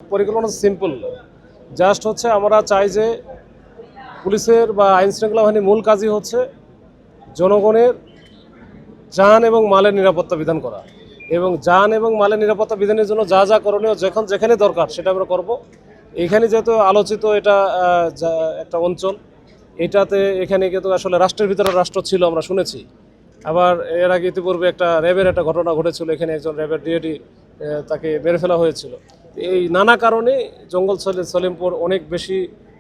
পরিকল্পনা simple, just হচ্ছে আমরা চাই যে পুলিশের বা আইন শৃঙ্খলা বাহিনীর মূল কাজই হচ্ছে জনগণের যান এবং মালের নিরাপত্তা বিধান করা, এবং যান এবং মালের নিরাপত্তা বিধানের জন্য যা যা করণীয় যেখানে দরকার সেটা আমরা করব। এখানে যেহেতু আলোচিত এটা একটা অঞ্চল, এখানে কিন্তু আসলে রাষ্ট্রের ভিতরে রাষ্ট্র ছিল আমরা শুনেছি। আবার এর আগে ইতিপূর্বে একটা র্যাবের একটা ঘটনা ঘটেছিল, এখানে একজন র্যাবের ডিএডি তাকে মেরে ফেলা হয়েছিল। এই নানা কারণে জঙ্গল সলিমপুর অনেক বেশি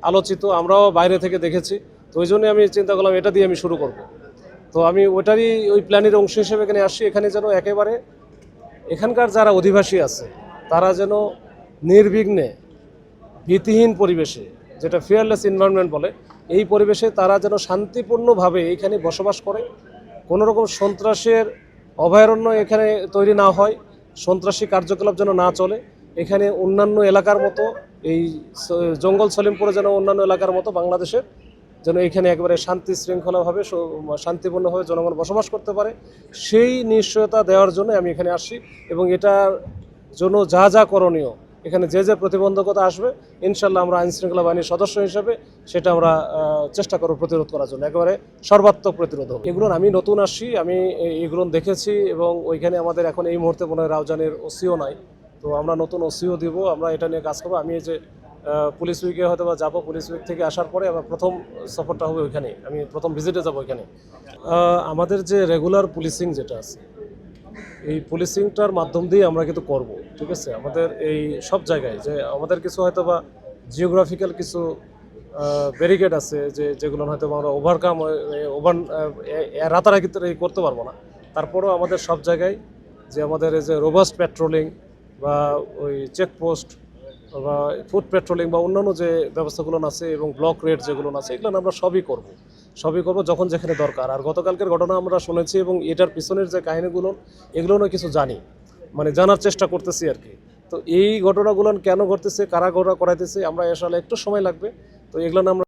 আলোচিত, আমরাও বাইরে থেকে দেখেছি। তো ওই জন্যই আমি চিন্তা করলাম এটা দিয়ে আমি শুরু করব। তো আমি ওই প্ল্যানের অংশ হিসেবে এখানে আসছি। এখানে যেন একেবারে এখানকার যারা অধিবাসী আছে তারা যেন নির্বিঘ্নে ভীতিহীন পরিবেশে, যেটা ফিয়ারলেস এনভায়রনমেন্ট বলে, এই পরিবেশে তারা যেন শান্তিপূর্ণভাবে এইখানে বসবাস করে। কোনো রকম সন্ত্রাসের অভয়ারণ্য এখানে তৈরি না হয়, সন্ত্রাসী কার্যকলাপ যেন না চলে। এখানে অন্যান্য এলাকার মতো এই জঙ্গল সলিমপুরে যেন অন্যান্য এলাকার মতো বাংলাদেশের যেন এখানে একবারে শান্তি শৃঙ্খলাভাবে শান্তিপূর্ণভাবে জনগণ বসবাস করতে পারে, সেই নিশ্চয়তা দেওয়ার জন্য আমি এখানে আসছি। এবং এটার জন্য যা যা করণীয়, এখানে যে প্রতিবন্ধকতা আসবে, ইনশাল্লাহ আমরা আইন শৃঙ্খলা বাহিনীর সদস্য হিসেবে সেটা আমরা চেষ্টা করব প্রতিরোধ করার জন্য, একেবারে সর্বাত্মক প্রতিরোধ হবে। এগুলো আমি নতুন আসছি, আমি এগুলো দেখেছি, এবং ওইখানে আমাদের এখন এই মুহূর্তে মনে হয় রাউজানের ওসিও নাই। তো আমরা নতুন ওসিও দিব, আমরা এটা নিয়ে কাজ করবো। আমি এই যে পুলিশ উইকে হয়তো বা যাবো, পুলিশ উইক থেকে আসার পরে আমার প্রথম সফরটা হবে ওইখানে, আমি প্রথম ভিজিটে যাবো ওইখানে। আমাদের যে রেগুলার পুলিশিং যেটা আছে, এই পুলিশিংটার মাধ্যম দিয়ে আমরা কিন্তু করব, ঠিক আছে। আমাদের এই সব জায়গায় যে আমাদের কিছু হয়তো বা জিওগ্রাফিক্যাল কিছু ব্যারিকেড আছে যেগুলো হয়তো আমরা রাতারাতি করতে পারবো না। তারপরেও আমাদের সব জায়গায় যে আমাদের এই যে রোবাস্ট পেট্রোলিং বা ওই চেকপোস্ট বা ফুড পেট্রোলিং বা অন্যান্য যে ব্যবস্থাগুলো আছে এবং ব্লক রেড যেগুলো আছে, এগুলো আমরা সবই করব যখন যেখানে দরকার। আর গতকালকের ঘটনা আমরা শুনেছি এবং এটার পিছনের যে কাহিনীগুলো, এগুলো না কিছু জানার চেষ্টা করতেছি আর কি। তো এই ঘটনাগুলো কেন ঘটতেছে, কারা করাইতেছে, আমরা আসলে একটু সময় লাগবে। তো এগুলো আমরা